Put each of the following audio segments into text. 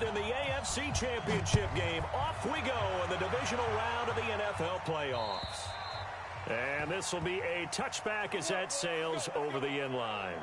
in the AFC Championship game. Off we go in the divisional round of the NFL playoffs. And this will be a touchback as that sails over the end line.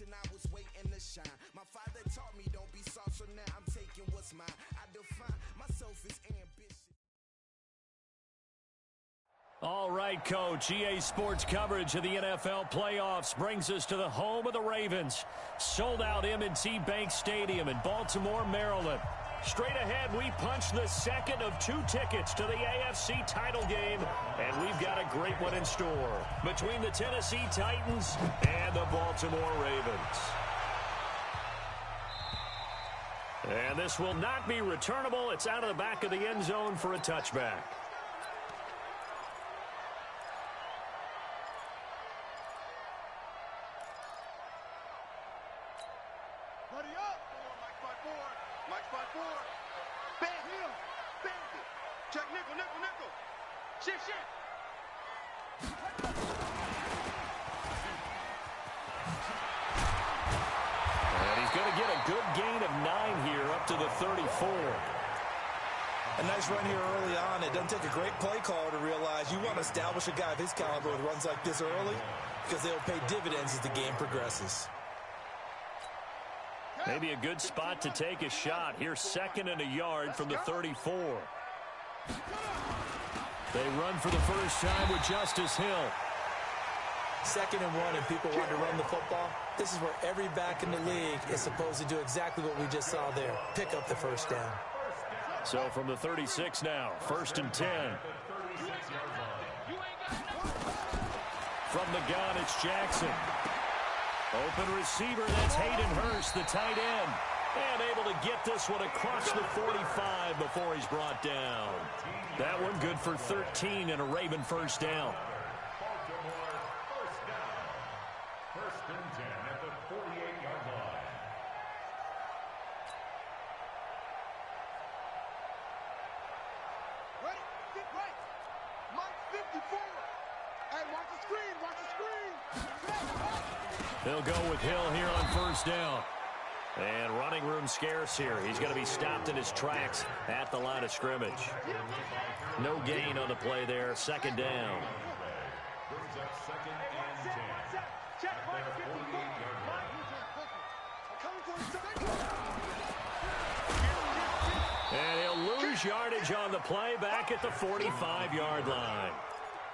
I was waiting to shine. My father taught me don't be soft, so now I'm taking what's mine. I define myself as ambition. All right, Coach. EA Sports coverage of the NFL playoffs brings us to the home of the Ravens. Sold-out M&T Bank Stadium in Baltimore, Maryland. Straight ahead, we punch the second of 2 tickets to the AFC title game, and we've got a great one in store between the Tennessee Titans and the Baltimore Ravens. And this will not be returnable. It's out of the back of the end zone for a touchback. A nice run here early on. It doesn't take a great play caller to realize you want to establish a guy of his caliber with runs like this early because they'll pay dividends as the game progresses. Maybe a good spot to take a shot. Here's 2nd and a yard from the 34. They run for the first time with Justice Hill. 2nd and 1 and people want to run the football. This is where every back in the league is supposed to do exactly what we just saw there. Pick up the first down. So from the 36 now, 1st and 10. From the gun, it's Jackson. Open receiver, that's Hayden Hurst, the tight end. And able to get this one across the 45 before he's brought down. That one good for 13 and a Raven first down. They'll go with Hill here on first down. And running room scarce here. He's going to be stopped in his tracks at the line of scrimmage. No gain on the play there. Second down. And he'll lose yardage on the play back at the 45-yard line.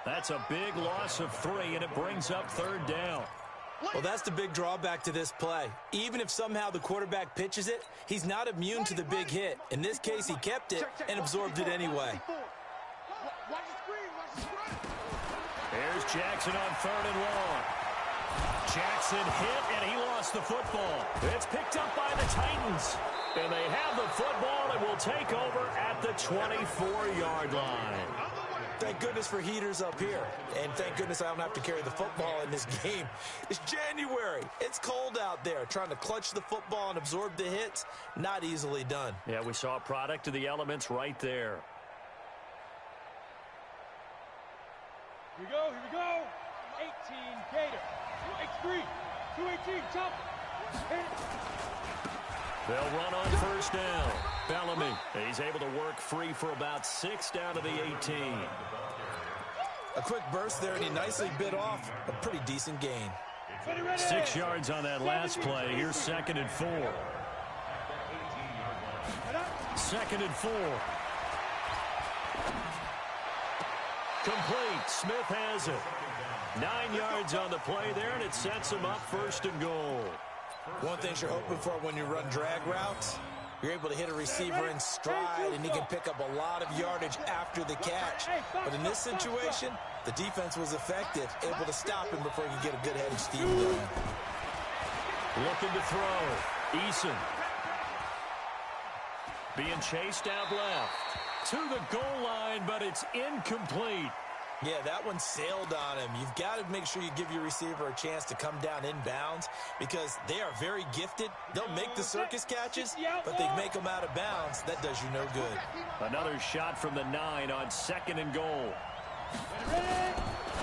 That's a big loss of 3, and it brings up third down. Well, that's the big drawback to this play. Even if somehow the quarterback pitches it, he's not immune to the big hit. In this case, he kept it and absorbed it anyway. Here's Jackson on third and long. Jackson hit, and he lost the football. It's picked up by the Titans. And they have the football and will take over at the 24-yard line. Thank goodness for heaters up here. And thank goodness I don't have to carry the football in this game. It's January. It's cold out there. Trying to clutch the football and absorb the hits, not easily done. Yeah, we saw a product of the elements right there. Here we go. 18 Gator. 283. 218. Jump. They'll run on first down. Bellamy, he's able to work free for about 6 down to the 18. A quick burst there, and he nicely bit off a pretty decent gain. 6 yards on that last play. Here's 2nd and 4. 2nd and 4. Complete. Smith has it. 9 yards on the play there, and it sets him up 1st and goal. One thing you're hoping for when you run drag routes, you're able to hit a receiver in stride, and he can pick up a lot of yardage after the catch. But in this situation, the defense was effective, able to stop him before he could get a good headed steam going. Looking to throw. Eason. Being chased out left. To the goal line, but it's incomplete. Yeah, that one sailed on him. You've got to make sure you give your receiver a chance to come down inbounds because they are very gifted. They'll make the circus catches, but they make them out of bounds. That does you no good. Another shot from the 9 on 2nd and goal.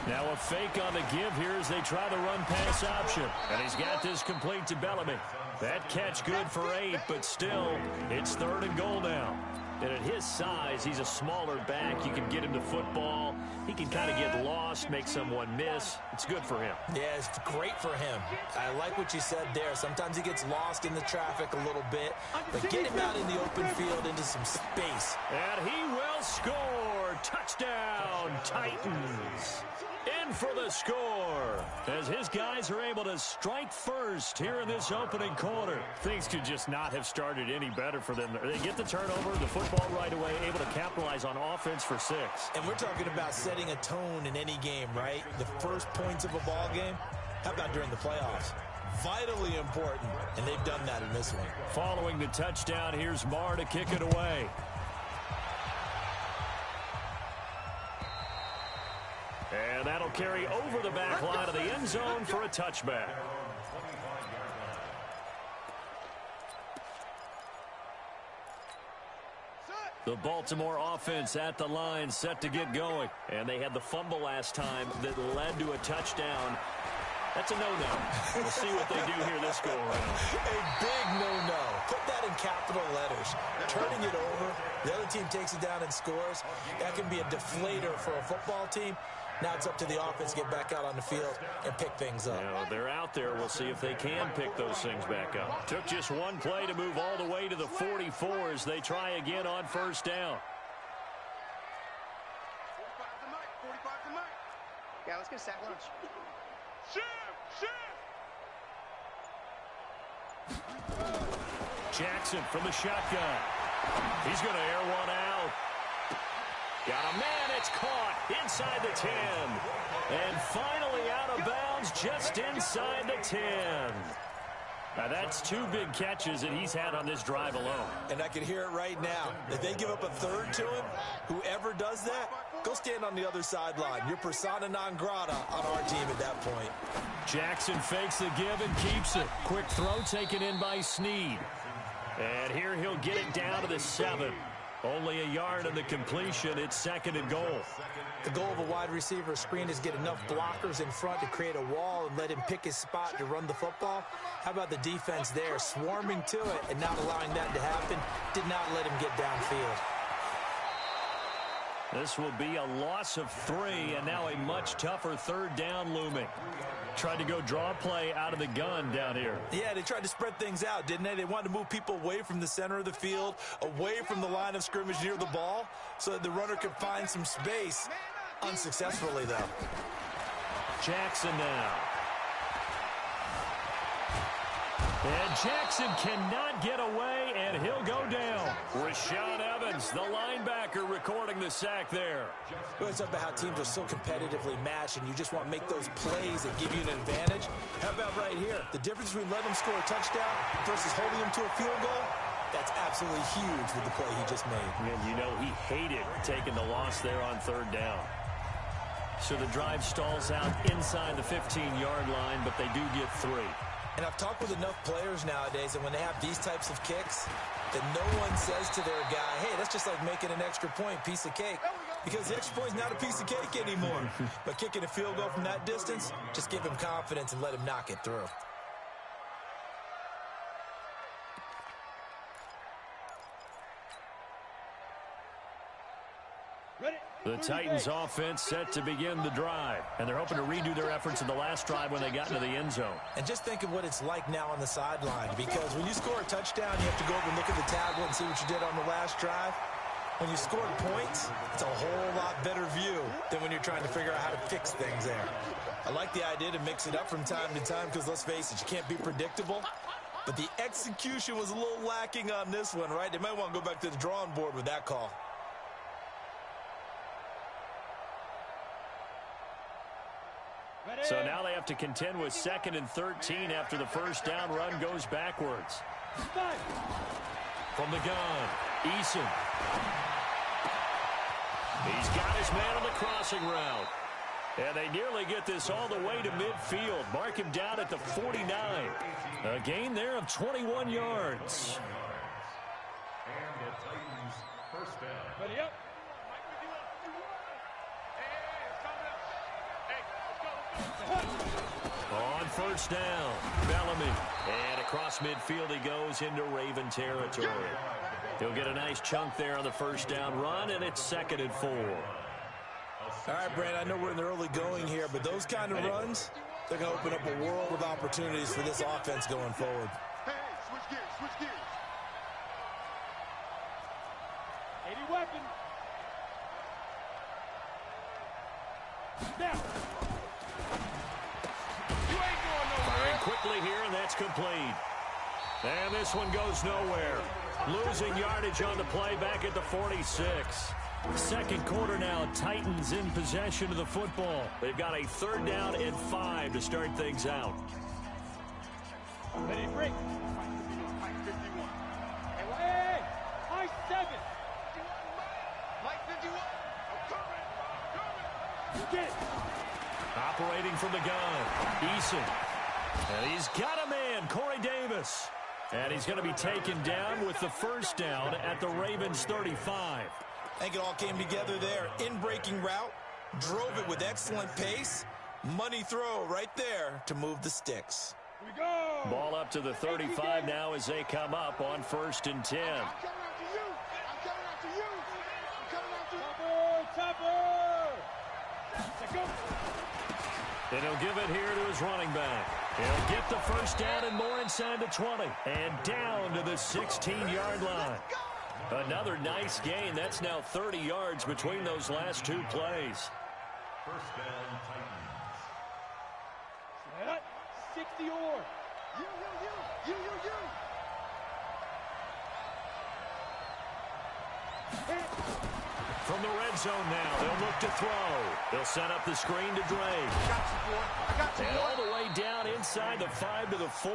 Now a fake on the give here as they try the run-pass option. And he's got this complete to Bellamy. That catch good for 8, but still, it's 3rd and goal now. And at his size, he's a smaller back. You can get him to football. He can kind of get lost, make someone miss. It's good for him. Yeah, it's great for him. I like what you said there. Sometimes he gets lost in the traffic a little bit, but get him out in the open field into some space. And he will score. Touchdown, Titans. In for the score as his guys are able to strike first here in this opening quarter. Things could just not have started any better for them. They get the turnover, the football right away, able to capitalize on offense for 6. And we're talking about setting a tone in any game, right? The first points of a ball game. How about during the playoffs? Vitally important, and they've done that in this one. Following the touchdown, here's Marr to kick it away. And that'll carry over the back line of the end zone for a touchback. The Baltimore offense at the line set to get going. And they had the fumble last time that led to a touchdown. That's a no-no. We'll see what they do here this go-around. A big no-no. Put that in capital letters. Turning it over, the other team takes it down and scores. That can be a deflator for a football team. Now it's up to the offense to get back out on the field and pick things up. Now, they're out there. We'll see if they can pick those things back up. Took just one play to move all the way to the 44 as they try again on first down. 45 to Mike. Yeah, let's get a sack lunch. Jackson from the shotgun. He's going to air one out. Got a man, it's caught inside the 10. And finally out of bounds just inside the 10. Now that's 2 big catches that he's had on this drive alone. And I can hear it right now. If they give up a third to him, whoever does that, go stand on the other sideline. You're persona non grata on our team at that point. Jackson fakes the give and keeps it. Quick throw taken in by Snead. And here he'll get it down to the 7. Only a yard on the completion. It's 2nd and goal. The goal of a wide receiver screen is get enough blockers in front to create a wall and let him pick his spot to run the football. How about the defense there, swarming to it and not allowing that to happen? Did not let him get downfield. This will be a loss of 3, and now a much tougher third down looming. Tried to go draw a play out of the gun down here. Yeah, they tried to spread things out, didn't they? They wanted to move people away from the center of the field, away from the line of scrimmage near the ball, so that the runner could find some space. Unsuccessfully, though. Jackson now. And Jackson cannot get away, and he'll go down. Rashaan Evans, the linebacker, recording the sack there. Well, it's about how teams are so competitively matched, and you just want to make those plays that give you an advantage. How about right here? The difference between letting him score a touchdown versus holding him to a field goal, that's absolutely huge with the play he just made. And you know he hated taking the loss there on third down. So the drive stalls out inside the 15-yard line, but they do get 3. And I've talked with enough players nowadays that when they have these types of kicks, that no one says to their guy, hey, that's just like making an extra point, piece of cake. Because the extra point is not a piece of cake anymore. But kicking a field goal from that distance, just give him confidence and let him knock it through. The Titans offense set to begin the drive, and they're hoping to redo their efforts in the last drive when they got into the end zone. And just think of what it's like now on the sideline, because when you score a touchdown, you have to go over and look at the tablet and see what you did on the last drive. When you scored points, it's a whole lot better view than when you're trying to figure out how to fix things there. I like the idea to mix it up from time to time because, let's face it, you can't be predictable. But the execution was a little lacking on this one, right? They might want to go back to the drawing board with that call. So now they have to contend with 2nd and 13 after the first down run goes backwards. From the gun, Eason. He's got his man on the crossing route. And they nearly get this all the way to midfield. Mark him down at the 49. A gain there of 21 yards. And the Titans first down. Ready up. On first down, Bellamy. And across midfield he goes into Raven territory. He'll get a nice chunk there on the first down run, and it's 2nd and 4. All right, Brand, I know we're in the early going here, but those kind of runs, they're going to open up a world of opportunities for this offense going forward. Hey, switch gears, switch gears. 80 weapon. Now. Firing quickly here, and that's complete. And this one goes nowhere. Losing yardage on the play back at the 46. Second quarter now, Titans in possession of the football. They've got a 3rd down and 5 to start things out. Ready, break. Hey, high 7. Mike 51. I'm coming. Get it. Operating from the gun, Eason. And he's got a man, Corey Davis. And he's going to be taken down with the first down at the Ravens 35. I think it all came together there. In-breaking route, drove it with excellent pace. Money throw right there to move the sticks. Here we go. Ball up to the 35 now as they come up on 1st and 10. I'm coming after you. I'm coming after you. I'm coming after you. Topper. Let's go. And he'll give it here to his running back. He'll get the first down and more inside the 20. And down to the 16-yard line. Another nice gain. That's now 30 yards between those last 2 plays. First down, Titans. 60 or. You. From the red zone now, they'll look to throw. They'll set up the screen to Drake. I got you, And all the way down inside the 5 to the 4.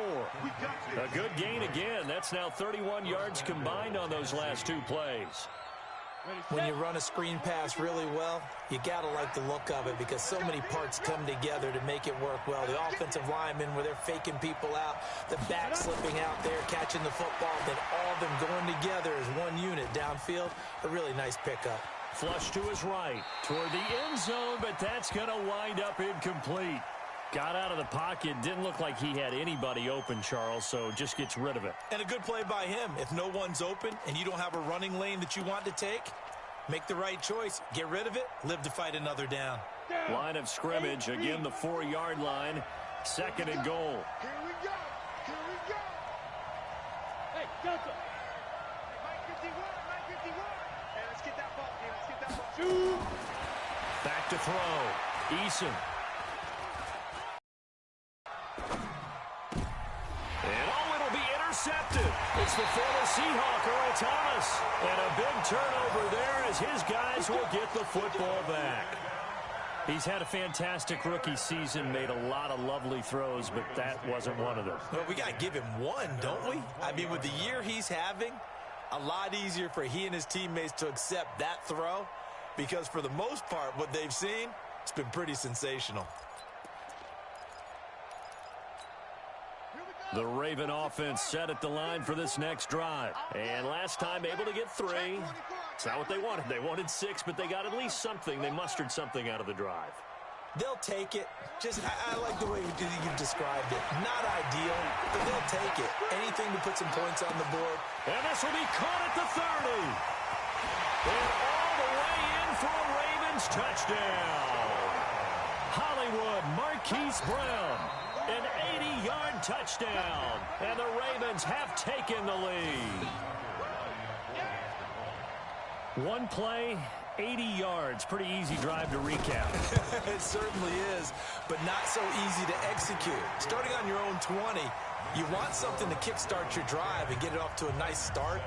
A good gain again. That's now 31 yards combined on those last 2 plays. When you run a screen pass really well, you got to like the look of it because so many parts come together to make it work well. The offensive linemen, where they're faking people out, the back slipping out there, catching the football, then all of them going together as one unit downfield. A really nice pickup. Flush to his right. Toward the end zone, but that's going to wind up incomplete. Got out of the pocket. Didn't look like he had anybody open, Charles, so just gets rid of it. And a good play by him. If no one's open and you don't have a running lane that you want to take, make the right choice. Get rid of it. Live to fight another down. Line of scrimmage. Again, the 4-yard line. Second and goal. Here we go. Here we go. Hey, Johnson. Mike 51. Hey, let's get that ball. Hey, let's get that ball. Back to throw. Eason. And it'll be intercepted. It's the former Seahawk, Earl Thomas. And a big turnover there as his guys will get the football back. He's had a fantastic rookie season, made a lot of lovely throws, but that wasn't one of them. Well, we got to give him one, don't we? I mean, with the year he's having, a lot easier for he and his teammates to accept that throw because for the most part, what they've seen, it's been pretty sensational. The Raven offense set at the line for this next drive. And last time able to get 3. It's not what they wanted. They wanted 6, but they got at least something. They mustered something out of the drive. They'll take it. I like the way you've described it. Not ideal, but they'll take it. Anything to put some points on the board. And this will be caught at the 30. And all the way in for a Ravens touchdown. Hollywood Marquise Brown. An 80-yard touchdown. And the Ravens have taken the lead. One play, 80 yards. Pretty easy drive to recap. It certainly is, but not so easy to execute. Starting on your own 20, you want something to kickstart your drive and get it off to a nice start.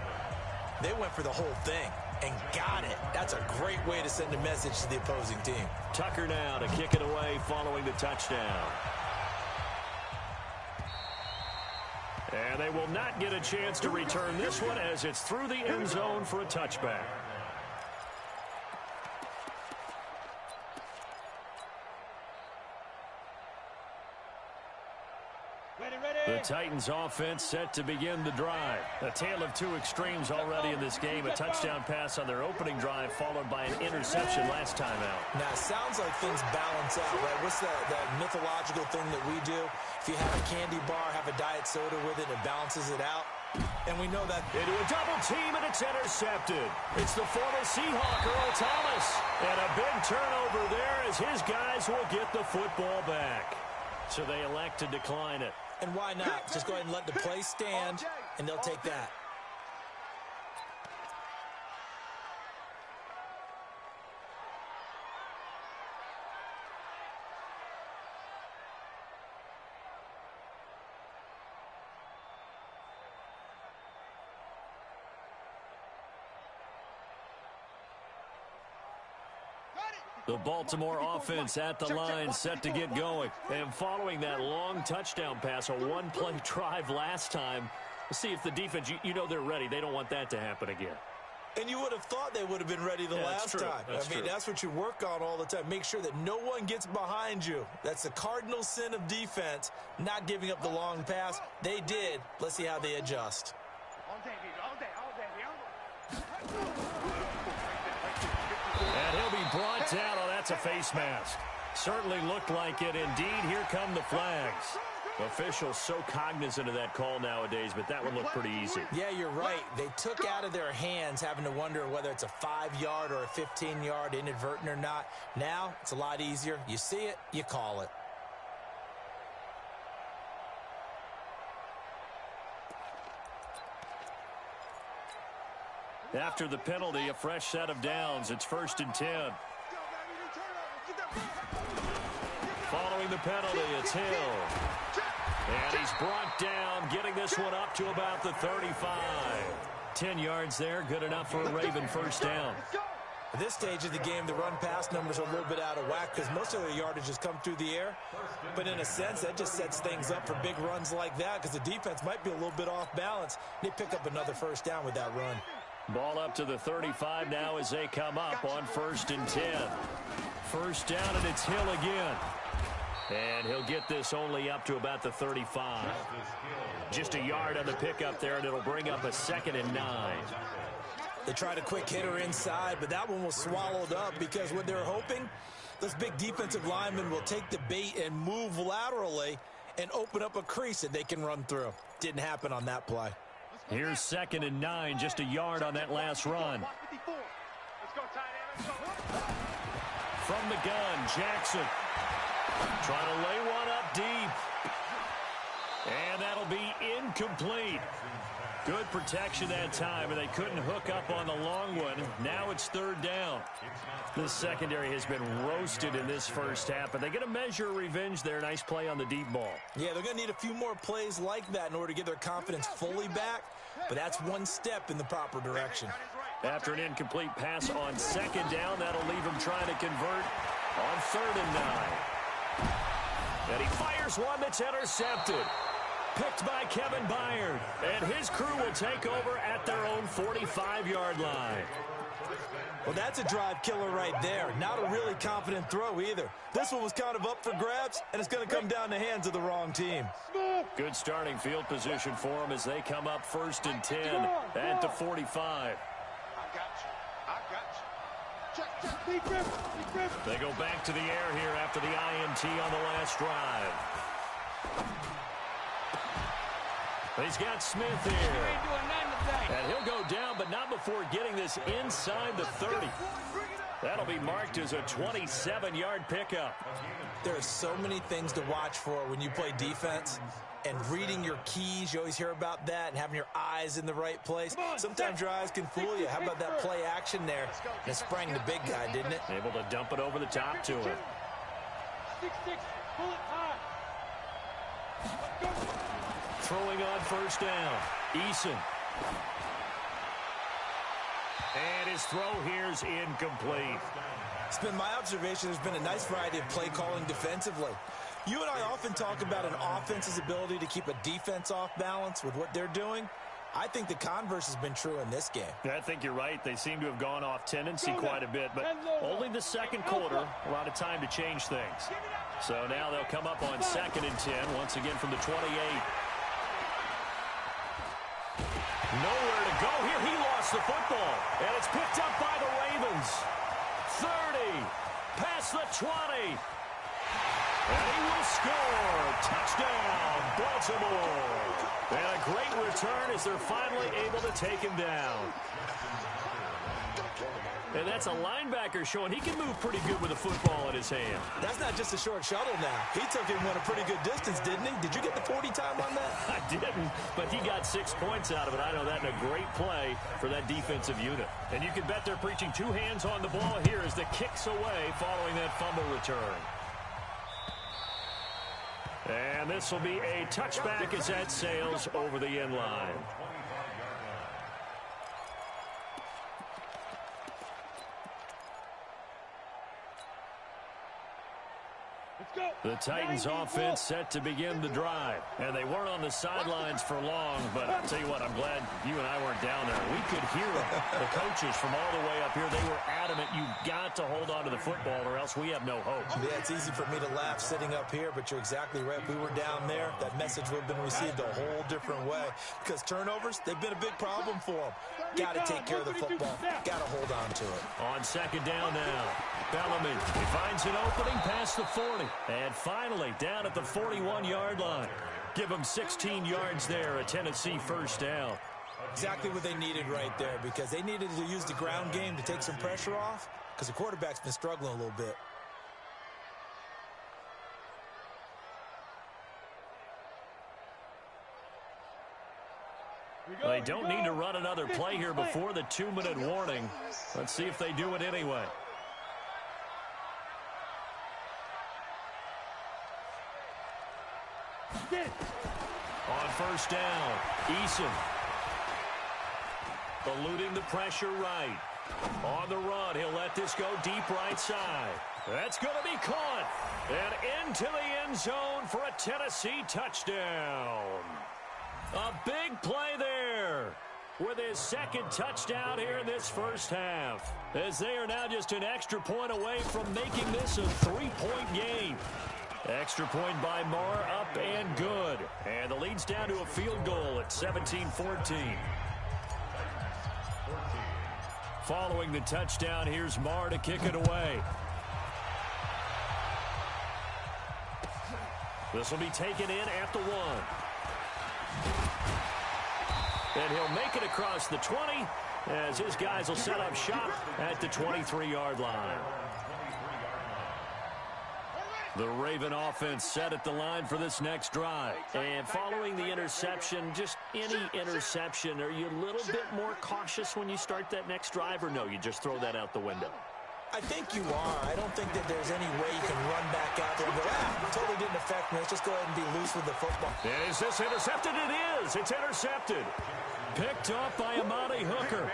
They went for the whole thing and got it. That's a great way to send a message to the opposing team. Tucker now to kick it away following the touchdown. And they will not get a chance to return this one as it's through the end zone for a touchback. The Titans offense set to begin the drive. A tale of two extremes already in this game. A touchdown pass on their opening drive followed by an interception last time out. Now, it sounds like things balance out, right? What's that mythological thing that we do? If you have a candy bar, have a diet soda with it, it balances it out. And we know that. Into a double team, and it's intercepted. It's the former Seahawk, Earl Thomas. And a big turnover there as his guys will get the football back. So they elect to decline it. And why not? Just go ahead and let the play stand, and they'll take that. The Baltimore offense at the line set to get going. And following that long touchdown pass, a one-play drive last time, we'll see if the defense, you know they're ready. They don't want that to happen again. And you would have thought they would have been ready the last time. That's what you work on all the time. Make sure that no one gets behind you. That's the cardinal sin of defense, not giving up the long pass. They did. Let's see how they adjust. And he'll be brought down. Oh, that's a face mask. Certainly looked like it. Indeed, here come the flags. Officials so cognizant of that call nowadays, but that one looked pretty easy. Yeah, you're right. They took out of their hands having to wonder whether it's a 5-yard or a 15-yard inadvertent or not. Now, it's a lot easier. You see it, you call it. After the penalty, a fresh set of downs. It's 1st and 10. Following the penalty, it's Hill. And he's brought down, getting this one up to about the 35. 10 yards there, good enough for a Raven first down. At this stage of the game, the run-pass numbers are a little bit out of whack because most of their yardage has come through the air. But in a sense, that just sets things up for big runs like that because the defense might be a little bit off balance. They pick up another first down with that run. Ball up to the 35 now as they come up on 1st and 10. First down, and it's Hill again. And he'll get this only up to about the 35. Just a yard on the pickup there, and it'll bring up a 2nd and 9. They tried a quick hitter inside, but that one was swallowed up because what they're hoping, those big defensive linemen will take the bait and move laterally and open up a crease that they can run through. Didn't happen on that play. Here's 2nd and 9, just a yard on that last run. From the gun, Jackson trying to lay one up deep. And that'll be incomplete. Good protection that time, and they couldn't hook up on the long one. Now it's 3rd down. This secondary has been roasted in this first half, but they get a measure of revenge there. Nice play on the deep ball. Yeah, they're going to need a few more plays like that in order to get their confidence fully back, but that's one step in the proper direction. After an incomplete pass on 2nd down, that'll leave him trying to convert on 3rd and 9. And he fires one that's intercepted. Picked by Kevin Byard. And his crew will take over at their own 45-yard line. Well, that's a drive killer right there. Not a really confident throw either. This one was kind of up for grabs, and it's going to come down the hands of the wrong team. Good starting field position for them as they come up 1st and 10 at the 45. They go back to the air here after the INT on the last drive. He's got Smith here. And he'll go down, but not before getting this inside the 30. That'll be marked as a 27-yard pickup. There are so many things to watch for when you play defense. And reading your keys, you always hear about that, and having your eyes in the right place. Sometimes your eyes can fool you. How about that play action there? And it sprang the big guy, didn't it? Able to dump it over the top to him. 6-6, pull it high. Throwing on 1st down. Eason. And his throw here's incomplete. It's been my observation there's been a nice variety of play calling defensively. You and I often talk about an offense's ability to keep a defense off balance with what they're doing. I think the converse has been true in this game. Yeah, I think you're right. They seem to have gone off tendency quite a bit, but only the 2nd quarter, a lot of time to change things. So now they'll come up on 2nd and 10, once again from the 28. Nowhere to go here. He lost the football, and it's picked up by the Ravens. 30, past the 20. And he will score. Touchdown, Baltimore. And a great return as they're finally able to take him down. And that's a linebacker showing he can move pretty good with a football in his hand. That's not just a short shuttle now. He took him one a pretty good distance, didn't he? Did you get the 40 time on that? I didn't, but he got 6 points out of it. I know that in a great play for that defensive unit. And you can bet they're preaching 2 hands on the ball here as the kick's away following that fumble return. And this will be a touchback as that sails over the end line. The Titans offense set to begin the drive. And they weren't on the sidelines for long, but I'll tell you what, I'm glad you and I weren't down there. We could hear them. The coaches from all the way up here, they were adamant, you've got to hold on to the football or else we have no hope. Yeah, it's easy for me to laugh sitting up here, but you're exactly right. If we were down there, that message would have been received a whole different way. Because turnovers, they've been a big problem for them. Got to take care of the football. Got to hold on to it. On 2nd down now, Bellamy, he finds an opening past the 40. And finally, down at the 41-yard line. Give them 16 yards there, a Tennessee 1st down. Exactly what they needed right there, because they needed to use the ground game to take some pressure off, because the quarterback's been struggling a little bit. They don't need to run another play here before the 2-minute warning. Let's see if they do it anyway. On 1st down, Eason. Eluding the pressure right. On the run, he'll let this go deep right side. That's going to be caught. And into the end zone for a Tennessee touchdown. A big play there with his 2nd touchdown here in this first half, as they are now just an extra point away from making this a 3-point game. Extra point by Marr, up and good. And the lead's down to a field goal at 17-14. Following the touchdown, here's Marr to kick it away. This will be taken in at the 1. And he'll make it across the 20 as his guys will set up shop at the 23-yard line. The Raven offense set at the line for this next drive. And following the interception, just any interception, are you a little bit more cautious when you start that next drive, or no, you just throw that out the window? I think you are. I don't think that there's any way you can run back out there and go, totally didn't affect me. Let's just go ahead and be loose with the football. And is this intercepted? It is. It's intercepted. Picked up by Amani Hooker.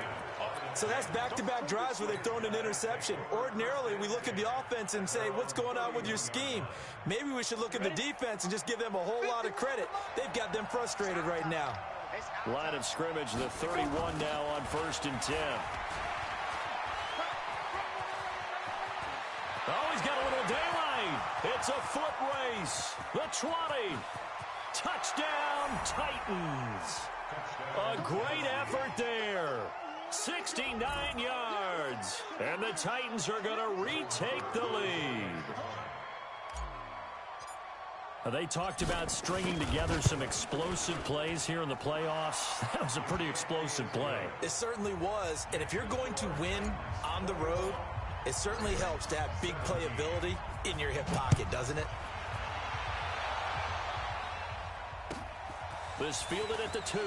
So that's back-to-back drives where they've thrown an interception. Ordinarily, we look at the offense and say, what's going on with your scheme? Maybe we should look at the defense and just give them a whole lot of credit. They've got them frustrated right now. Line of scrimmage, the 31 now on 1st and 10. Oh, he's got a little daylight. It's a foot race. The 20. Touchdown, Titans. A great effort there. 69 yards. And the Titans are going to retake the lead. They talked about stringing together some explosive plays here in the playoffs. That was a pretty explosive play. It certainly was. And if you're going to win on the road, it certainly helps to have big playability in your hip pocket, doesn't it? This fielded at the 2.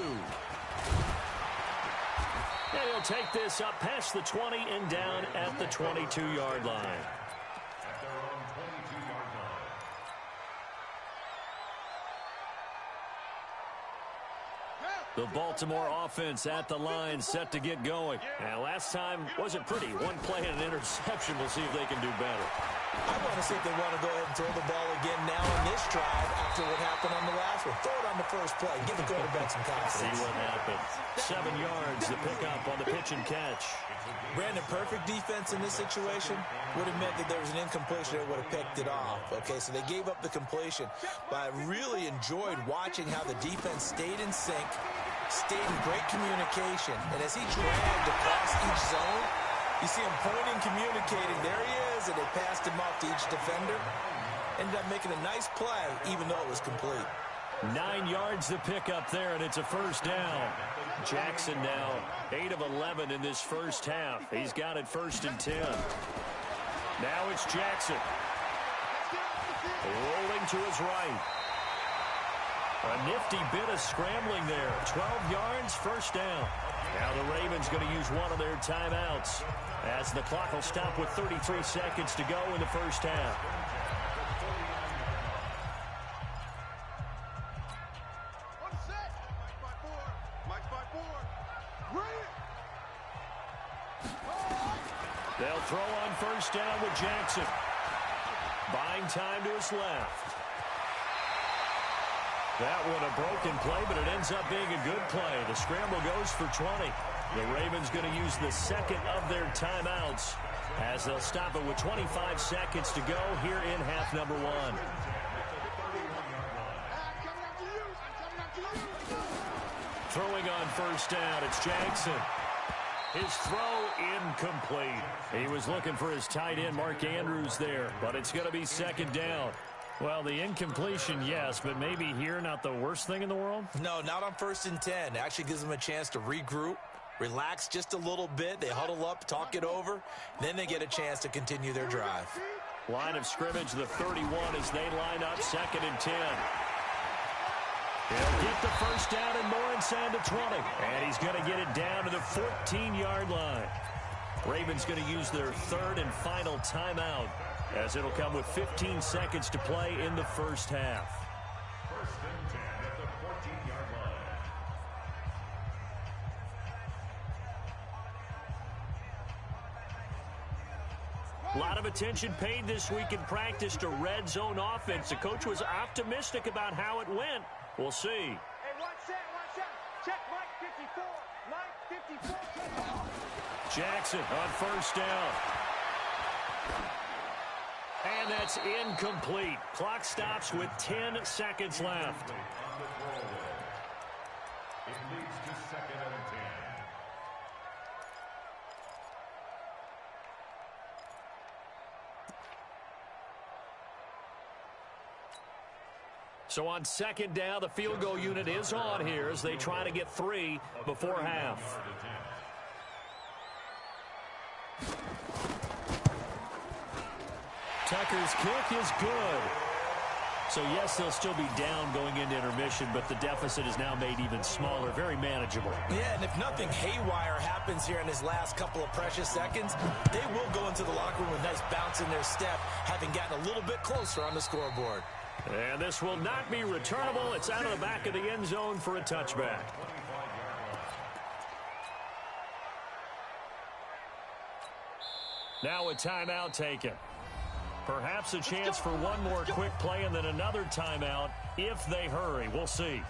And he'll take this up past the 20 and down at the 22-yard line. At their own 22-yard line. The Baltimore offense at the line, set to get going. Now, last time wasn't pretty. One play and an interception. We'll see if they can do better. I want to see if they want to go ahead and throw the ball again now on this drive after what happened on the last one. Throw it on the first play. Give the quarterback some confidence. See what happens. 7 yards, the pickup on the pitch and catch. Brandon, perfect defense in this situation would have meant that there was an incompletion that would have picked it off. Okay, so they gave up the completion. But I really enjoyed watching how the defense stayed in sync, stayed in great communication. And as he dragged across each zone, you see him pointing, communicating. There he is, and they passed him off to each defender. Ended up making a nice play, even though it was complete. 9 yards to pick up there, and it's a first down. Jackson now 8 of 11 in this first half. He's got it 1st and 10. Now it's Jackson. Rolling to his right. A nifty bit of scrambling there. 12 yards, first down. Now the Ravens going to use one of their timeouts as the clock will stop with 33 seconds to go in the first half. They'll throw on first down with Jackson. Buying time to his left. That one a broken play, but it ends up being a good play. The scramble goes for 20. The Ravens going to use the second of their timeouts as they'll stop it with 25 seconds to go here in half number 1. Throwing on first down, it's Jackson. His throw incomplete. He was looking for his tight end, Mark Andrews, there, but it's going to be second down. Well, the incompletion, yes, but maybe here not the worst thing in the world? No, not on 1st and 10. It actually gives them a chance to regroup, relax just a little bit. They huddle up, talk it over. Then they get a chance to continue their drive. Line of scrimmage, the 31 as they line up 2nd and 10. He'll get the first down and more inside the 20. And he's going to get it down to the 14-yard line. Ravens going to use their 3rd and final timeout as it'll come with 15 seconds to play in the first half. 1st and 10 at the 14-yard line. A lot of attention paid this week in practice to red zone offense. The coach was optimistic about how it went. We'll see. Hey, one set. Check Mike 54. Mike 54. Jackson on first down. And that's incomplete. Clock stops with 10 seconds left. It leads to 2nd and 10. So on second down, the field goal unit is on here as they try to get 3 before half. Tucker's kick is good. So, yes, they'll still be down going into intermission, but the deficit is now made even smaller, very manageable. Yeah, and if nothing haywire happens here in his last couple of precious seconds, they will go into the locker room with a nice bounce in their step, having gotten a little bit closer on the scoreboard. And this will not be returnable. It's out of the back of the end zone for a touchback. Now a timeout taken. Perhaps a chance for one more quick play and then another timeout if they hurry. We'll see.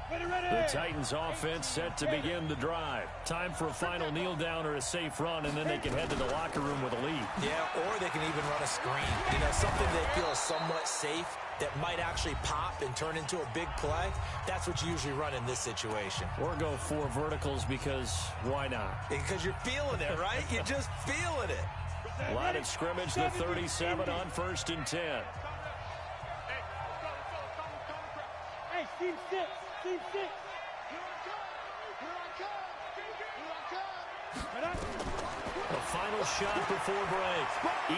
The Titans offense set to begin the drive. Time for a final kneel down or a safe run, and then they can head to the locker room with a lead. Yeah, or they can even run a screen. You know, something they feel is somewhat safe that might actually pop and turn into a big play. That's what you usually run in this situation. Or go 4 verticals because why not? Because you're feeling it, right? You're just feeling it. Line of scrimmage, the 37 on 1st and 10. Hey, team 6. Team 6. The final shot before break.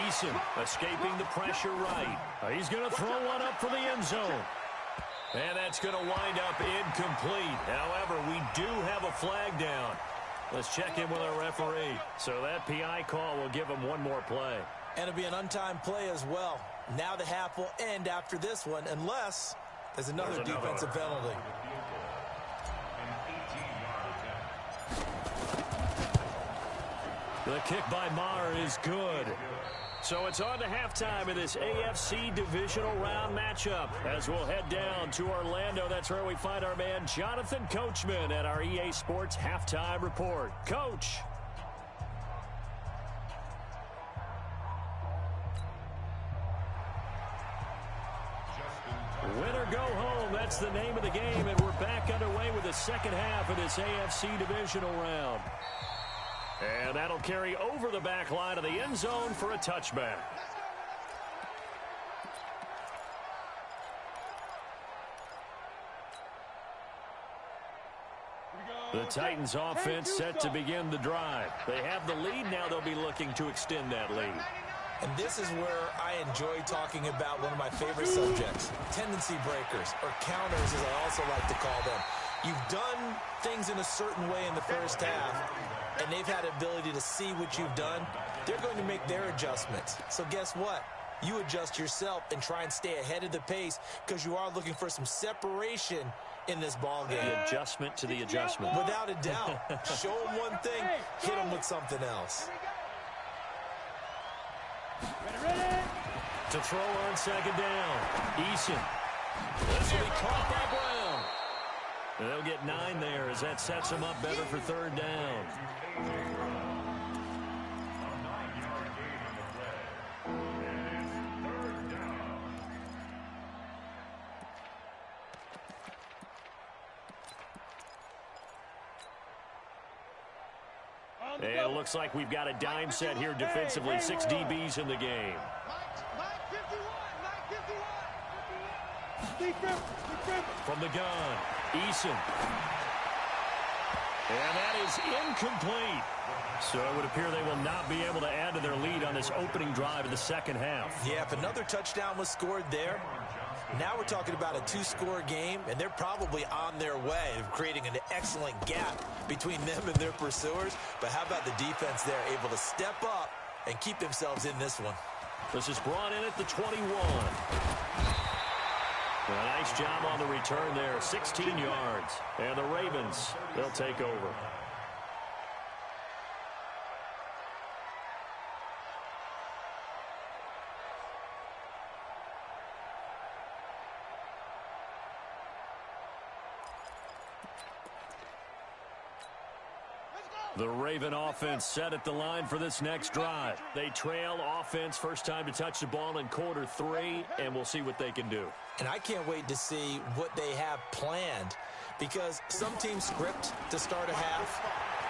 Eason escaping the pressure right. He's going to throw one up for the end zone. And that's going to wind up incomplete. However, we do have a flag down. Let's check in with our referee. So that PI call will give him one more play. And it'll be an untimed play as well. Now the half will end after this one, unless there's another defensive penalty. The kick by Maher is good. So it's on to halftime of this AFC divisional round matchup. As we'll head down to Orlando, that's where we find our man Jonathan Coachman at our EA Sports Halftime Report. Coach. Win or go home, that's the name of the game, and we're back underway with the second half of this AFC divisional round. And that'll carry over the back line of the end zone for a touchback. The Titans offense set to begin the drive. They have the lead. Now they'll be looking to extend that lead. And this is where I enjoy talking about one of my favorite subjects, tendency breakers, or counters as I also like to call them. You've done things in a certain way in the first half, and they've had the ability to see what you've done. They're going to make their adjustments. So guess what? You adjust yourself and try and stay ahead of the pace because you are looking for some separation in this ball game. The adjustment to the adjustment. Without a doubt. Show them one thing, hit them with something else. To throw on second down. Eason. This will be caught by Brown. And they'll get 9 there as that sets them up better for third down. And it looks like we've got a dime set here defensively. 6 DBs in the game. From the gun, Eason. And that is incomplete. So it would appear they will not be able to add to their lead on this opening drive of the second half. Yeah, if another touchdown was scored there, now we're talking about a 2-score game, and they're probably on their way of creating an excellent gap between them and their pursuers. But how about the defense there, able to step up and keep themselves in this one? This is brought in at the 21. A nice job on the return there, 16 yards. And the Ravens, they'll take over. The Raven offense set at the line for this next drive. They trail offense, first time to touch the ball in quarter 3, and we'll see what they can do. And I can't wait to see what they have planned, because some teams script to start a half.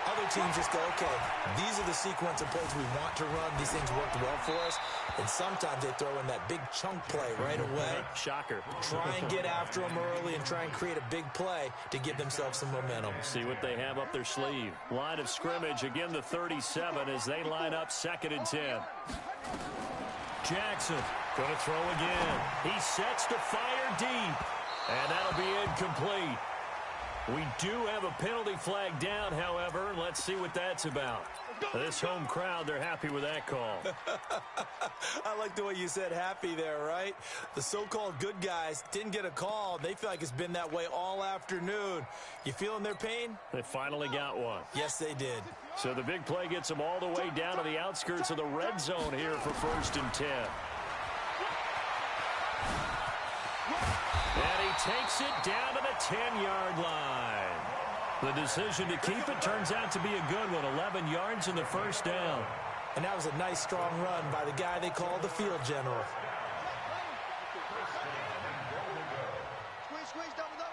Other teams just go, okay, these are the sequence of plays we want to run. These things worked well for us. And sometimes they throw in that big chunk play right away. Shocker. Try and get after them early and try and create a big play to give themselves some momentum. See what they have up their sleeve. Line of scrimmage, again the 37 as they line up 2nd and 10. Jackson going to throw again. He sets to fire deep. And that'll be incomplete. We do have a penalty flag down, however. Let's see what that's about. This home crowd, they're happy with that call. I like the way you said happy there, right? The so-called good guys didn't get a call. They feel like it's been that way all afternoon. You feeling their pain? They finally got one. Yes, they did. So the big play gets them all the way down to the outskirts of the red zone here for 1st and 10. And he takes it down to the 10-yard line. The decision to keep it turns out to be a good one. 11 yards in the 1st down. And that was a nice, strong run by the guy they call the field general. Squeeze, double.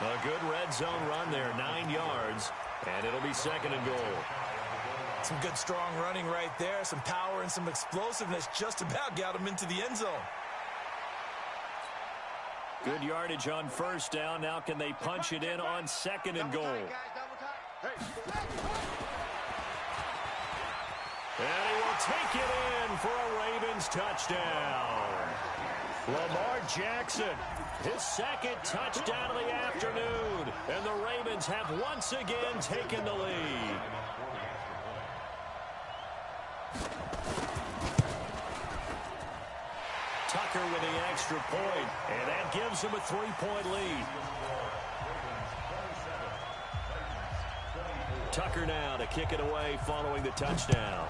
A good red zone run there, 9 yards, and it'll be 2nd and goal. Some good, strong running right there. Some power and some explosiveness just about got him into the end zone. Good yardage on 1st down. Now can they punch it in on 2nd and goal? And he will take it in for a Ravens touchdown. Lamar Jackson, his 2nd touchdown of the afternoon. And the Ravens have once again taken the lead. Tucker with the extra point, and that gives him a 3-point lead. Tucker now to kick it away following the touchdown.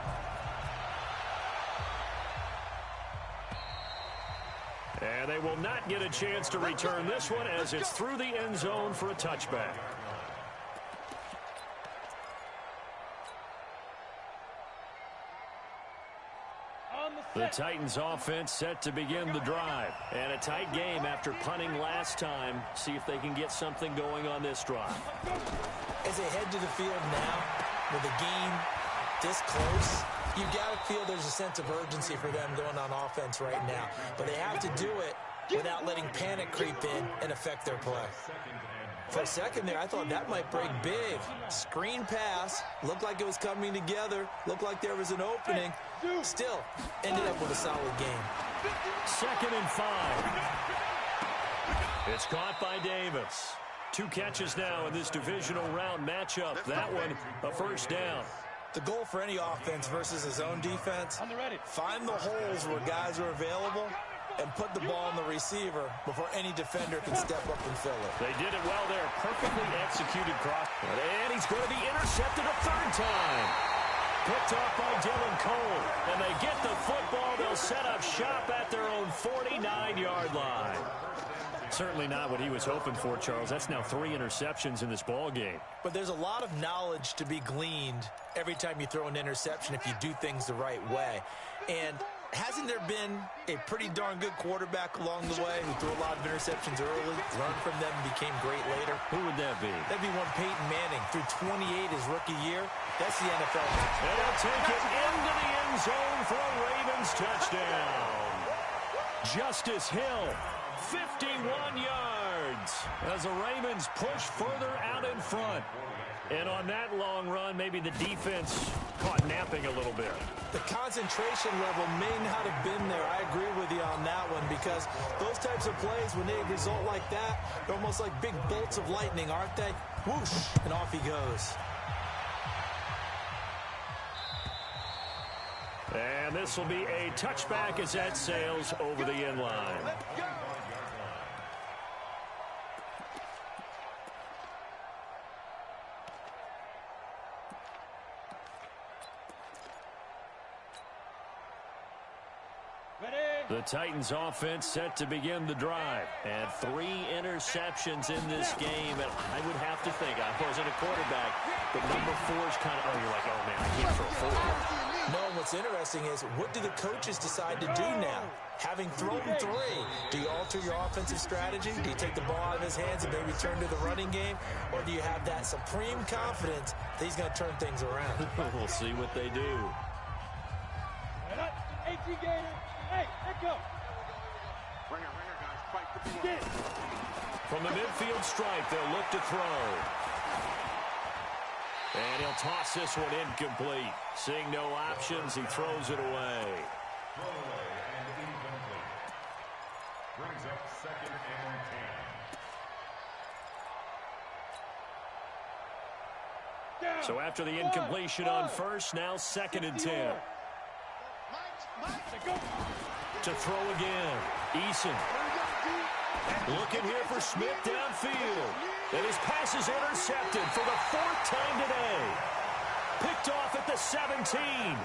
And they will not get a chance to return this one as it's through the end zone for a touchback. The Titans offense set to begin the drive. And a tight game after punting last time. See if they can get something going on this drive. As they head to the field now, with the game this close, you got to feel there's a sense of urgency for them going on offense right now. But they have to do it without letting panic creep in and affect their play. For a second there, I thought that might break big. Screen pass, looked like it was coming together, looked like there was an opening. Still, ended up with a solid game. 2nd and 5. It's caught by Davis. 2 catches now in this divisional round matchup. That one, a 1st down. The goal for any offense versus his own defense, find the holes where guys are available and put the ball on the receiver before any defender can step up and fill it. They did it well there. Perfectly executed cross. And he's going to be intercepted a 3rd time. Picked off by Dylan Cole. And they get the football. They'll set up shop at their own 49-yard line. Certainly not what he was hoping for, Charles. That's now 3 interceptions in this ball game. But there's a lot of knowledge to be gleaned every time you throw an interception if you do things the right way. And hasn't there been a pretty darn good quarterback along the way who threw a lot of interceptions early, learned from them, and became great later? Who would that be? That'd be one Peyton Manning. Threw 28 his rookie year. That's the NFL. And they'll take it into the end zone for a Ravens touchdown. Justice Hill, 51 yards as the Ravens push further out in front. And on that long run, maybe the defense caught napping a little bit. The concentration level may not have been there. I agree with you on that one because those types of plays, when they result like that, they're almost like big bolts of lightning, aren't they? Whoosh, and off he goes. And this will be a touchback as that sails over the end line. The Titans offense set to begin the drive. And 3 interceptions in this game. And I would have to think, I wasn't a quarterback, but number fours kind of, you're like, oh, man, I can't throw four. No, what's interesting is, what do the coaches decide to do now? Having thrown three, do you alter your offensive strategy? Do you take the ball out of his hands and maybe turn to the running game? Or do you have that supreme confidence that he's going to turn things around? We'll see what they do. Hey, let go. Ringer, guys. Fight for the From the midfield stripe, they'll look to throw. And he'll toss this one incomplete. Seeing no options, he throws it away. Throwaway and incomplete. Brings up 2nd and 10. So after the incompletion on first, now 2nd and 10. To throw again. Eason. Looking here for Smith downfield. And his pass is intercepted for the 4th time today. Picked off at the 17.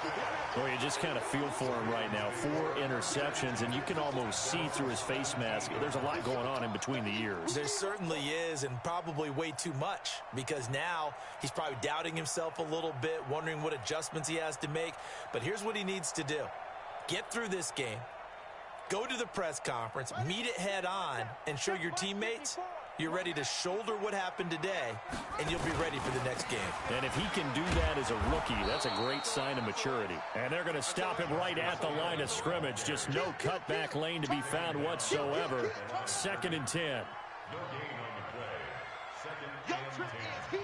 Well, you just kind of feel for him right now. 4 interceptions, and you can almost see through his face mask. There's a lot going on in between the ears. There certainly is, and probably way too much, because now he's probably doubting himself a little bit, wondering what adjustments he has to make. But here's what he needs to do. Get through this game, go to the press conference, meet it head on, and show your teammates you're ready to shoulder what happened today, and you'll be ready for the next game. And if he can do that as a rookie, that's a great sign of maturity. And they're going to stop him right at the line of scrimmage. Just no cutback lane to be found whatsoever. 2nd and 10. No gain on the play. 2nd and 10.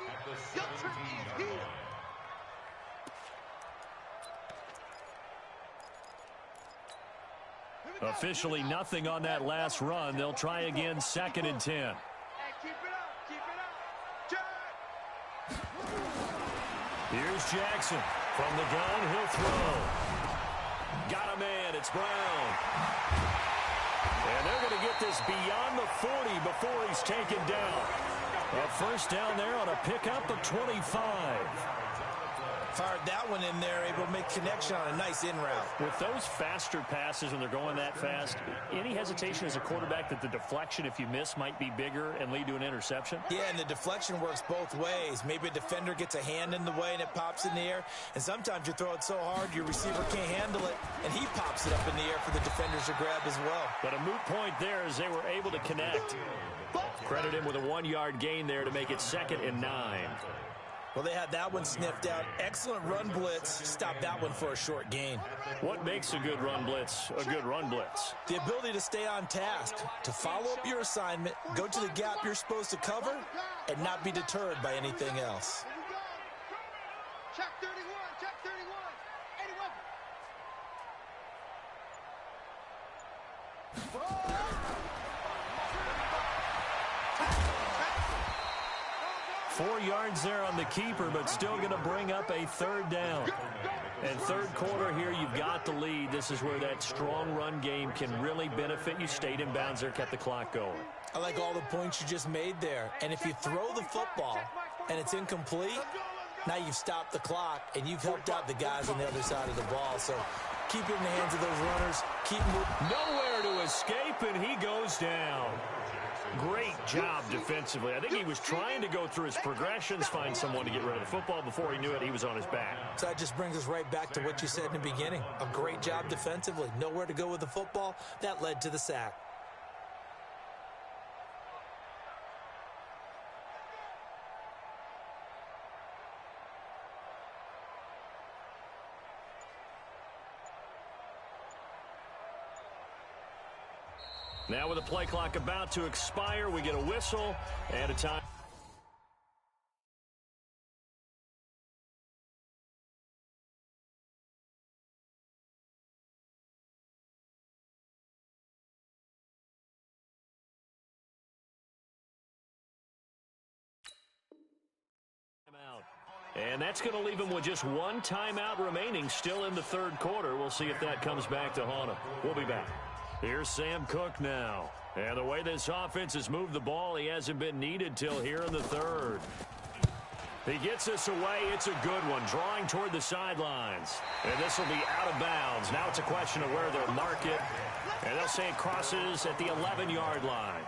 At the 17-yard line. Officially nothing on that last run. They'll try again, 2nd and 10. Hey, keep it up. Jack! Here's Jackson. From the gun, he'll throw. Got a man. It's Brown. And they're going to get this beyond the 40 before he's taken down. A first down there on a pickup of 25. Fired that one in there, able to make connection on a nice in route. With those faster passes when they're going that fast, any hesitation as a quarterback that the deflection, if you miss, might be bigger and lead to an interception? Yeah, and the deflection works both ways. Maybe a defender gets a hand in the way and it pops in the air. And sometimes you throw it so hard your receiver can't handle it, and he pops it up in the air for the defenders to grab as well. But a moot point there as they were able to connect. Credit him with a 1-yard gain there to make it 2nd and 9. Well, they had that one sniffed out. Excellent run blitz. Stopped that one for a short gain. What makes a good run blitz a good run blitz? The ability to stay on task, to follow up your assignment, go to the gap you're supposed to cover, and not be deterred by anything else. Check 31, check 31. 4 yards there on the keeper, but still going to bring up a 3rd down. And 3rd quarter here, you've got the lead. This is where that strong run game can really benefit you. Stayed in bounds there, kept the clock going. I like all the points you just made there. And if you throw the football and it's incomplete, now you've stopped the clock and you've helped out the guys on the other side of the ball. So keep it in the hands of those runners. Keep moving. Nowhere to escape, and he goes down. Great job defensively. I think he was trying to go through his progressions, find someone to get rid of the football. Before he knew it, he was on his back. So that just brings us right back to what you said in the beginning. A great job defensively. Nowhere to go with the football. That led to the sack. Now with the play clock about to expire, we get a whistle and a time. And that's going to leave him with just 1 timeout remaining still in the 3rd quarter. We'll see if that comes back to haunt him. We'll be back. Here's Sam Cook now. And the way this offense has moved the ball, he hasn't been needed till here in the 3rd. He gets this away. It's a good one, drawing toward the sidelines. And this will be out of bounds. Now it's a question of where they'll mark it. And they'll say it crosses at the 11-yard line.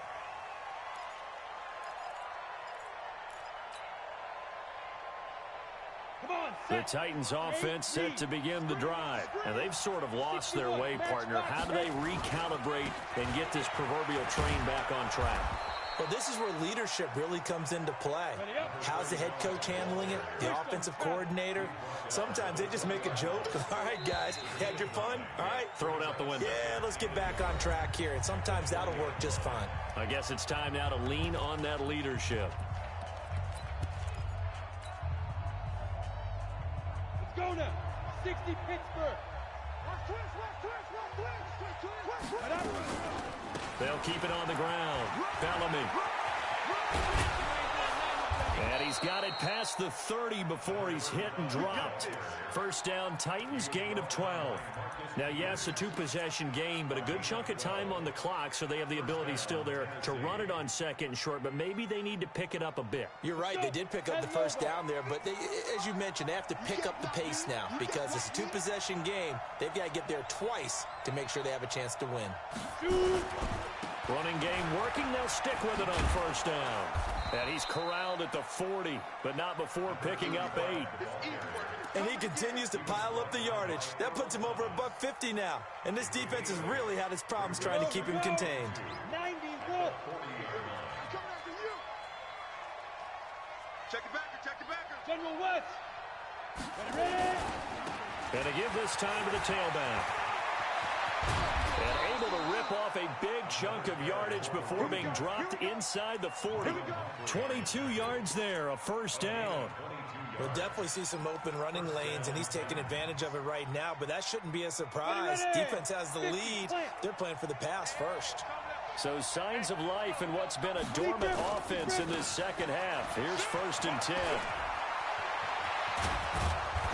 The Titans offense set to begin the drive. And they've sort of lost their way, partner. How do they recalibrate and get this proverbial train back on track? Well, this is where leadership really comes into play. How's the head coach handling it? The offensive coordinator? Sometimes they just make a joke. All right, guys, had your fun? All right. Throw it out the window. Yeah, let's get back on track here. And sometimes that'll work just fine. I guess it's time now to lean on that leadership. Let's go now. 60 Pittsburgh. They'll keep it on the ground. Bellamy. And he's got it past the 30 before he's hit and dropped. First down, Titans, gain of 12. Now, yes, a two-possession game, but a good chunk of time on the clock, so they have the ability still there to run it on second and short, but maybe they need to pick it up a bit. You're right. They did pick up the first down there, but as you mentioned, they have to pick up the pace now because it's a two-possession game. They've got to get there twice to make sure they have a chance to win. Running game working. They'll stick with it on first down. And he's corralled at the 40, but not before picking up 8. And he continues to pile up the yardage. That puts him over $150 now. And this defense has really had its problems trying to keep him contained. 91. Check it backer. General West. Ready? And to give this time to the tailback. And able to rip off a big chunk of yardage before being dropped inside the 40. 22 yards there, a first down. We'll definitely see some open running lanes, and he's taking advantage of it right now, but that shouldn't be a surprise. Defense has the lead. They're playing for the pass first. So signs of life in what's been a dormant offense in this second half. Here's 1st and 10.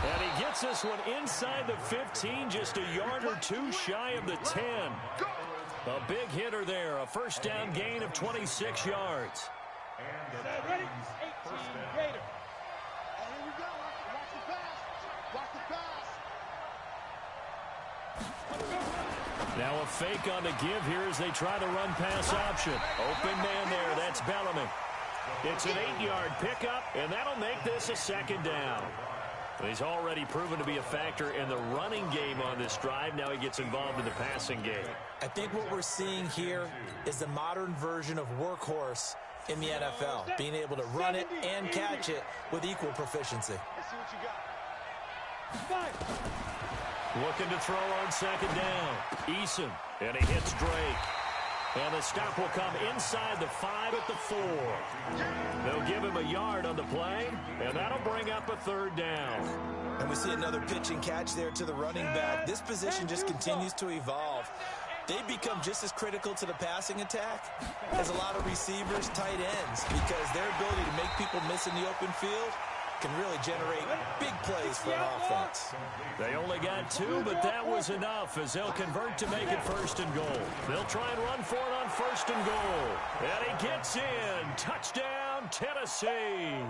And he gets this one inside the 15, just a yard or two shy of the 10. A big hitter there, a first down gain of 26 yards. Ready? 18 Raider. Here we go. Watch the pass. Now a fake on the give here as they try the run pass option. Open man there, that's Bellamy. It's an 8-yard pickup, and that'll make this a second down. He's already proven to be a factor in the running game on this drive. Now he gets involved in the passing game. I think what we're seeing here is the modern version of workhorse in the NFL, being able to run it and catch it with equal proficiency. Let's see what you got. Looking to throw on second down. Eason, and he hits Drake. And the stop will come inside the 5 at the 4. They'll give him a yard on the play, and that'll bring up a third down. And we see another pitch and catch there to the running back. This position just continues to evolve. They become just as critical to the passing attack as a lot of receivers, tight ends, because their ability to make people miss in the open field can really generate big plays for an offense. They only got 2, but that was enough as they'll convert to make it 1st and goal. They'll try and run for it on 1st and goal. And he gets in. Touchdown, Tennessee.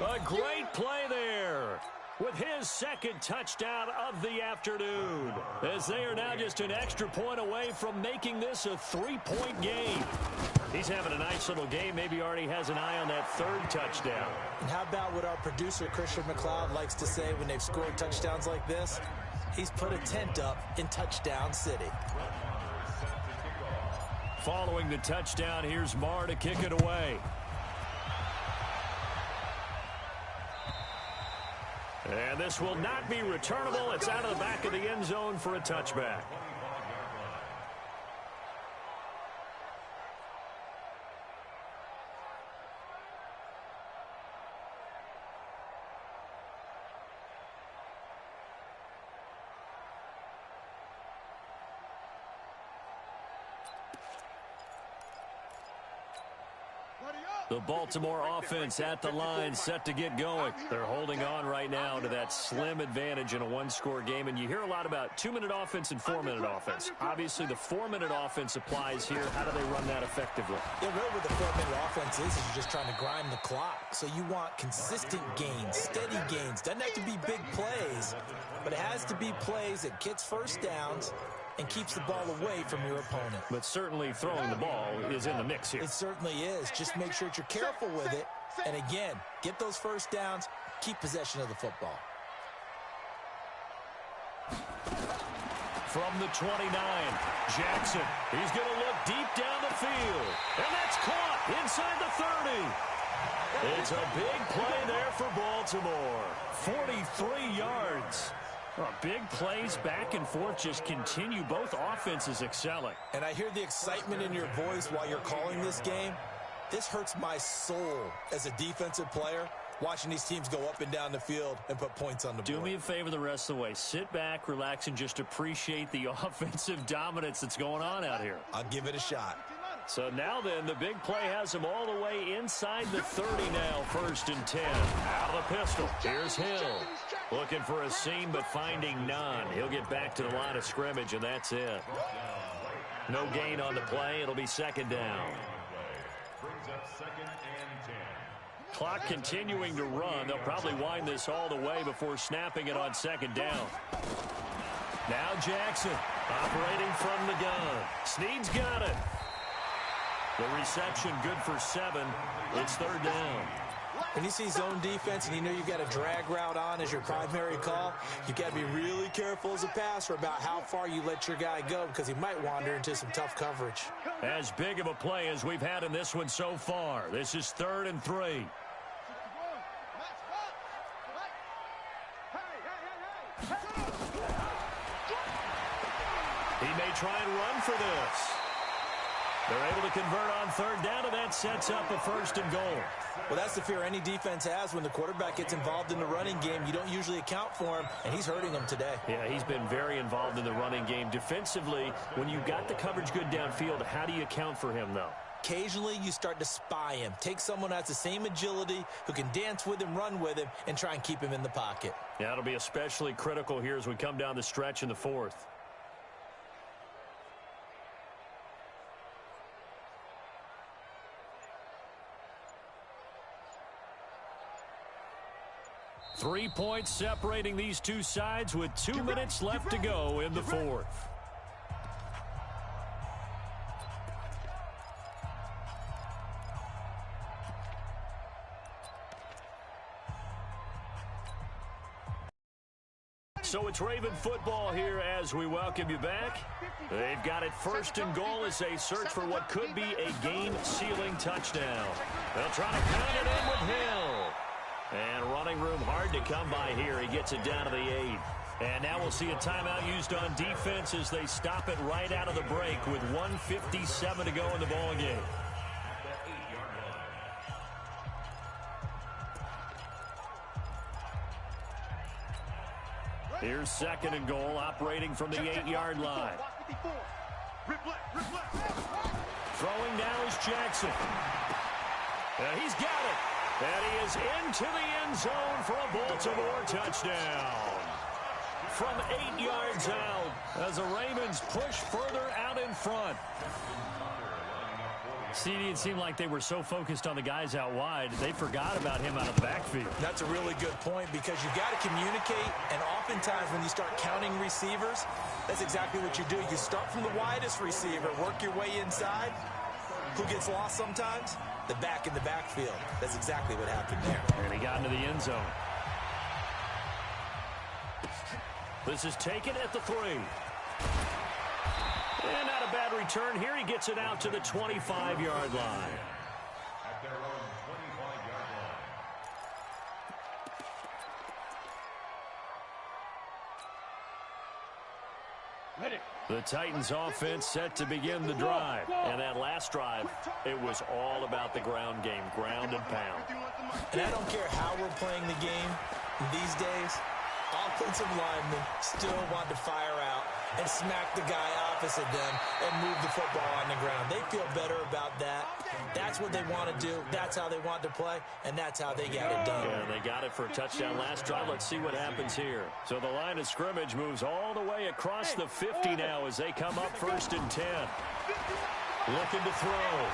A great play there with his second touchdown of the afternoon, as they are now just an extra point away from making this a 3-point game. He's having a nice little game. Maybe already has an eye on that 3rd touchdown. And how about what our producer, Christian McLeod, likes to say when they've scored touchdowns like this? He's put a tent up in Touchdown City. Following the touchdown, here's Marr to kick it away. And this will not be returnable. It's out of the back of the end zone for a touchback. The Baltimore offense at the line, set to get going. They're holding on right now to that slim advantage in a one-score game. And you hear a lot about 2-minute offense and 4-minute offense. Obviously, the 4-minute offense applies here. How do they run that effectively? Yeah, really what the 4-minute offense is you're just trying to grind the clock. So you want consistent gains, steady gains. Doesn't have to be big plays, but it has to be plays that gets first downs and keeps the ball away from your opponent. But certainly throwing the ball is in the mix here. It certainly is. Just make sure that you're careful with it And again, get those first downs, keep possession of the football. From the 29, Jackson. He's going to look deep down the field. And that's caught inside the 30. It's a big play there for Baltimore. 43 yards. Big plays back and forth just continue. Both offenses excelling. And I hear the excitement in your voice while you're calling this game. This hurts my soul as a defensive player, watching these teams go up and down the field and put points on the board. Do me a favor the rest of the way. Sit back, relax, and just appreciate the offensive dominance that's going on out here. I'll give it a shot. So now then, the big play has him all the way inside the 30 now, 1st and 10. Out of the pistol. Here's Hill. Looking for a seam, but finding none. He'll get back to the line of scrimmage, and that's it. No gain on the play. It'll be 2nd down. Clock continuing to run. They'll probably wind this all the way before snapping it on 2nd down. Now Jackson operating from the gun. Snead's got it. The reception good for 7. It's 3rd down. When you see zone defense and you know you've got a drag route on as your primary call, you've got to be really careful as a passer about how far you let your guy go because he might wander into some tough coverage. As big of a play as we've had in this one so far. This is 3rd and 3. He may try and run for this. They're able to convert on 3rd down, and that sets up a 1st and goal. Well, that's the fear any defense has when the quarterback gets involved in the running game. You don't usually account for him, and he's hurting them today. Yeah, he's been very involved in the running game. Defensively, when you've got the coverage good downfield, how do you account for him, though? Occasionally, you start to spy him. Take someone who has the same agility, who can dance with him, run with him, and try and keep him in the pocket. Yeah, it'll be especially critical here as we come down the stretch in the 4th. Three points separating these two sides with 2 minutes left to go in the 4th. So it's Raven football here as we welcome you back. They've got it 1st and goal as they search for what could be a game-sealing touchdown. They'll try to pound it in with Hill. And running room hard to come by here. He gets it down to the 8. And now we'll see a timeout used on defense as they stop it right out of the break with 1:57 to go in the ball game. Here's 2nd and goal, operating from the 8-yard line. Throwing now is Jackson. He's got it. And he is into the end zone for a Baltimore touchdown. From 8 yards out as the Ravens push further out in front. CD, it seemed like they were so focused on the guys out wide, they forgot about him out of the backfield. That's a really good point because you've got to communicate, and oftentimes when you start counting receivers, that's exactly what you do. You start from the widest receiver, work your way inside. Who gets lost sometimes? The back in the backfield. That's exactly what happened there. And he got into the end zone. This is taken at the 3. And not a bad return here. He gets it out to the 25-yard line. At their own 25-yard line. Ready. The Titans offense set to begin the drive. And that last drive, it was all about the ground game, ground and pound. And I don't care how we're playing the game these days, offensive linemen still want to fire out and smack the guy opposite them and move the football on the ground. They feel better about that. That's what they want to do. That's how they want to play, and that's how they got it done. Yeah, they got it for a touchdown last drive. Let's see what happens here. So the line of scrimmage moves all the way across the 50 now as they come up 1st and 10. Looking to throw.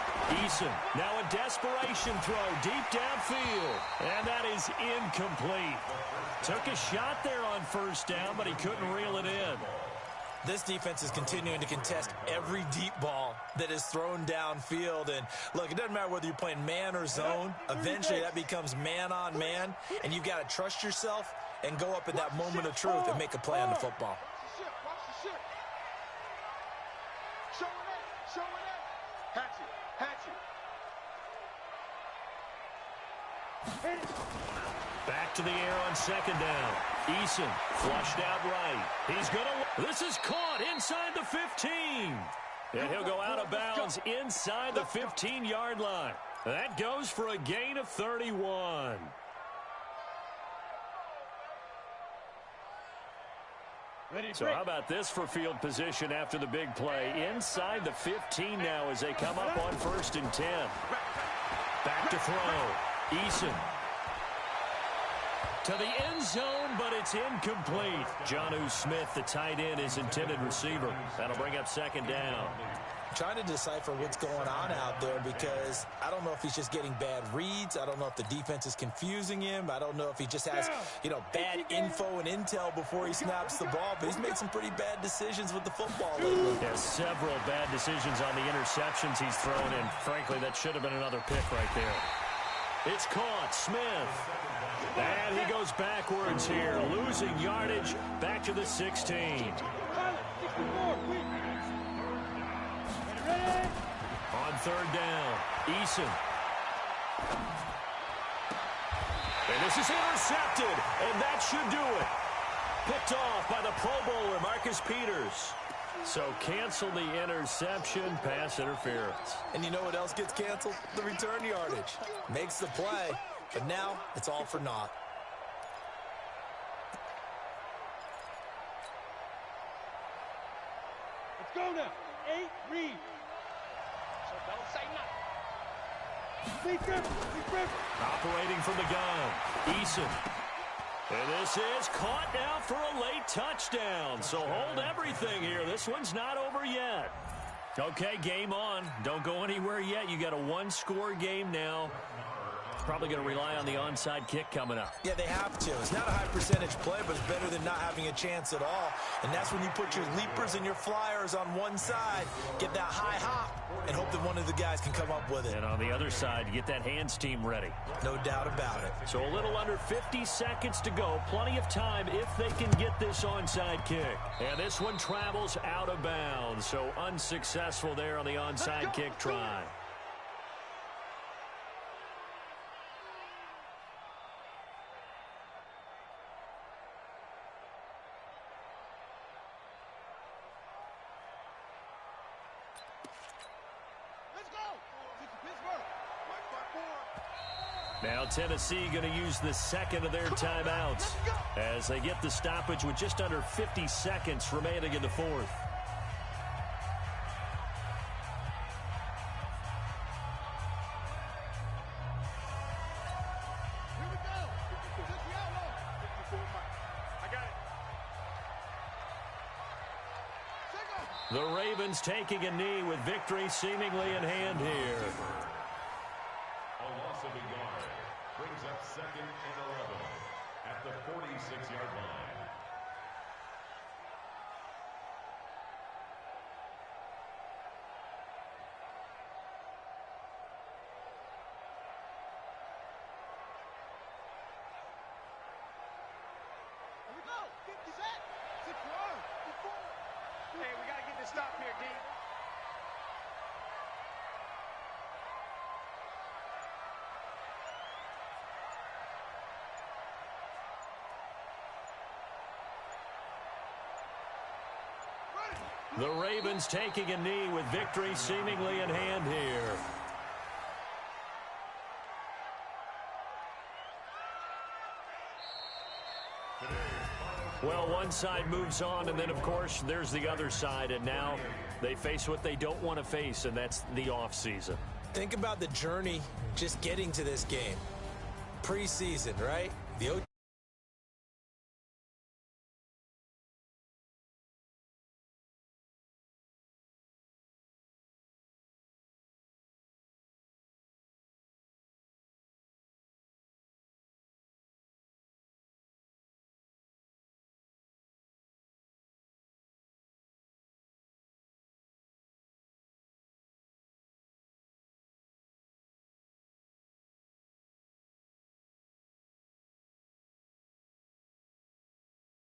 Eason, now a desperation throw deep downfield. And that is incomplete. Took a shot there on 1st down, but he couldn't reel it in. This defense is continuing to contest every deep ball that is thrown downfield. And, look, it doesn't matter whether you're playing man or zone. Eventually, that becomes man on man, and you've got to trust yourself and go up at that moment of truth and make a play on the football. Watch the shit. Show it. Hatch it. Back to the air on second down. Eason flushed out right. He's going to... This is caught inside the 15. And he'll go out of bounds inside the 15-yard line. That goes for a gain of 31. So how about this for field position after the big play? Inside the 15 now as they come up on 1st and 10. Back to throw. Eason. To the end zone, but it's incomplete. Jonnu Smith, the tight end, is intended receiver. That'll bring up second down. Trying to decipher what's going on out there because I don't know if he's just getting bad reads. I don't know if the defense is confusing him. I don't know if he just has, bad info and intel before he snaps the ball. But he's made some pretty bad decisions with the football lately. Yeah, several bad decisions on the interceptions he's thrown, and frankly, that should have been another pick right there. It's caught. Smith. And he goes backwards here, losing yardage back to the 16. On 3rd down, Eason. And this is intercepted, and that should do it. Picked off by the Pro Bowler, Marcus Peters. So cancel the interception, pass interference. And you know what else gets canceled? The return yardage. Makes the play, but now it's all for naught. Let's go now. 8, read. So don't say nothing. Operating from the gun, Eason. And this is caught now for a late touchdown. So hold everything here. This one's not over yet. Okay, game on. Don't go anywhere yet. You got a one-score game now. Probably going to rely on the onside kick coming up. Yeah, they have to. It's not a high percentage play, but it's better than not having a chance at all. And that's when you put your leapers and your flyers on one side, get that high hop, and hope that one of the guys can come up with it. And on the other side, you get that hands team ready. No doubt about it. So a little under 50 seconds to go. Plenty of time if they can get this onside kick. And this one travels out of bounds. So unsuccessful there on the onside kick try. Now Tennessee going to use the second of their timeouts as they get the stoppage with just under 50 seconds remaining in the fourth. The Ravens taking a knee with victory seemingly in hand here. A loss of a yard brings up 2nd and 11 at the 46-yard line. Here we go. 50 set. 6 yards. Hey, we got to get this stop here, D. The Ravens taking a knee with victory seemingly in hand here. Well, one side moves on, and then, of course, there's the other side, and now they face what they don't want to face, and that's the offseason. Think about the journey just getting to this game. Preseason, right? The